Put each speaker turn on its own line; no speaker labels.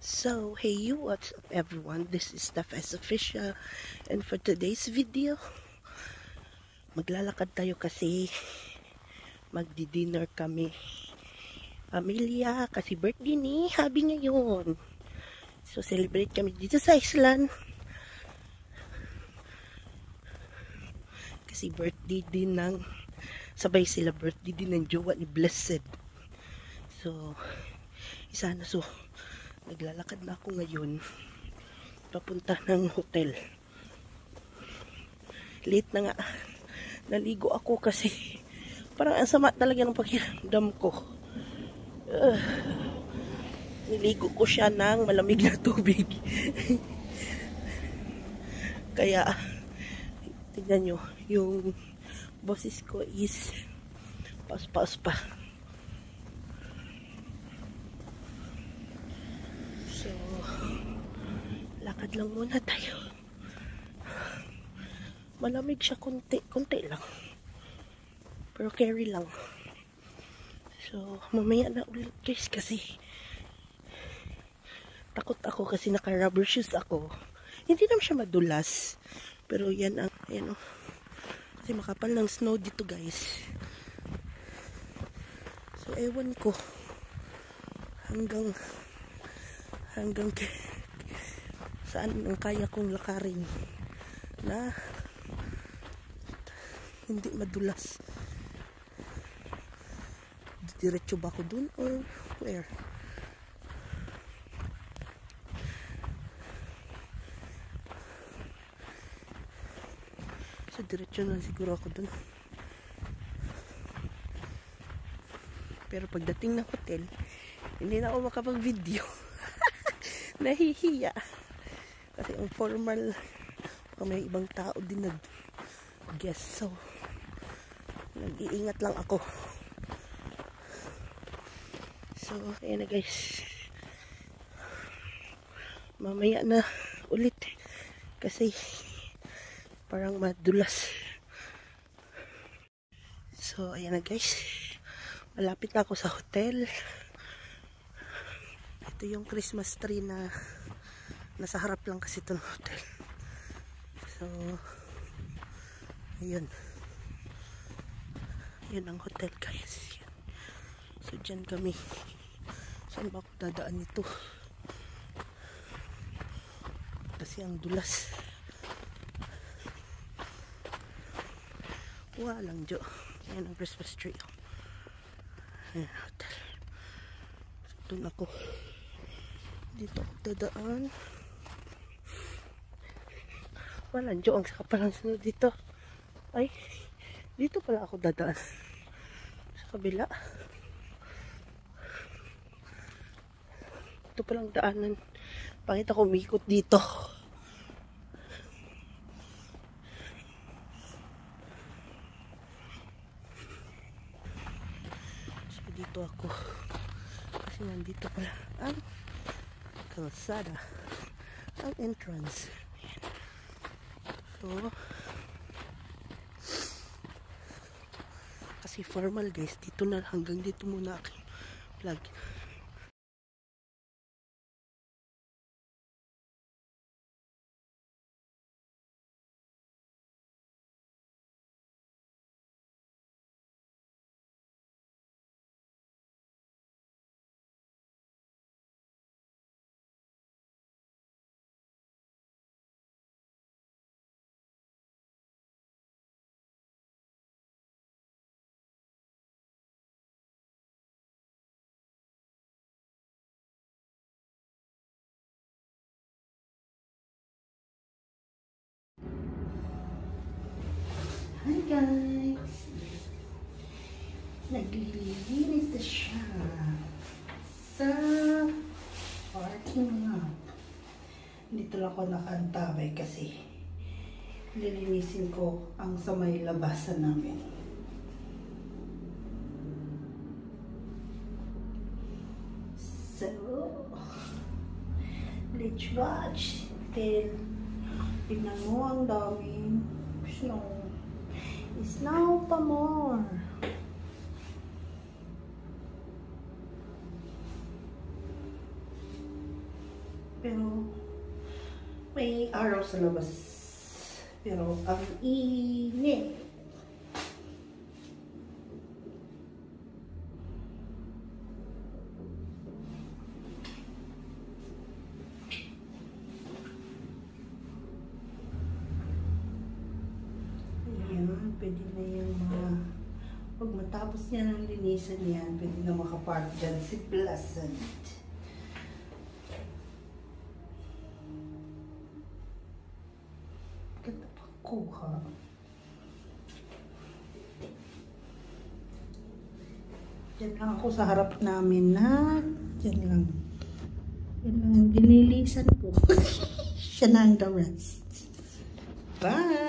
So, hey, what's up everyone? This is Steph S Official, and for today's video, maglalakad tayo kasi magdi-dinner kami. Pamilya, kasi birthday ni Habi ngayon. So, celebrate kami dito sa Iceland. Kasi birthday din ng, sabay sila birthday din ng jowa ni Blessed. So, naglalakad na ako ngayon papunta ng hotel. Late na nga, naligo ako kasi parang ang sama talaga ng pakiramdam ko. Niligo ko siya ng malamig na tubig. Kaya tignan nyo, yung boses ko is paus-paus pa. So, lakad lang muna tayo. Malamig siya konti lang. Pero carry lang. So, mamaya na ulit guys kasi takot ako kasi naka-rubber shoes ako. Hindi naman siya madulas. Pero yan ang, ayan o. Kasi makapal ng snow dito guys. So, ewan ko. Hanggang saan ang kaya kong lakarin na hindi madulas. Diretso ba ako dun or where? So diretso na siguro ako dun. Pero pagdating ng hotel, hindi na ako makapag-video. Nahihiya. Kasi ang formal, may ibang tao din nag-guest. So, nag-iingat lang ako. So, ayan na guys. Mamaya na ulit. Kasi, parang madulas. So, ayan na guys. Malapit na ako sa hotel. Ito yung Christmas tree na nasa harap lang kasi ito ng hotel. So, ayun. Yun ang hotel guys. So, dyan kami. Saan ba ako dadaan nito? Kasi ang dulas. Walang jo. Ayan ang Christmas tree. Ayan ang hotel. So, doon ako. Dito ako dadaan. Walang jo. Ang kapal ng sunod dito. Ay, dito pala ako dadaan. Sa kabila. Ito palang daanan. Pangit ako umikot dito. So, dito ako. Kasi nandito pala ang kalsada. Ang entrance. So, kasi formal guys. Dito na hanggang dito muna aking vlog. Hi guys! Naglilinis na siya sa parking lot. Dito lang ako nakaantabay kasi lilinisin ko ang sa may labasan namin. So, let's watch till tignan mo ang daming snow. Snow pa more. May araw sa labas. Pero ang init. Ayan, pwede na yung mga... Pag matapos niya ng linisan yan, pwede na makapark dyan si Pleasant. Ganda pang kuha. Diyan lang ako sa harap namin na. Diyan lang. Yan lang. Dinilisan ko. Siya na ang the rest. Bye!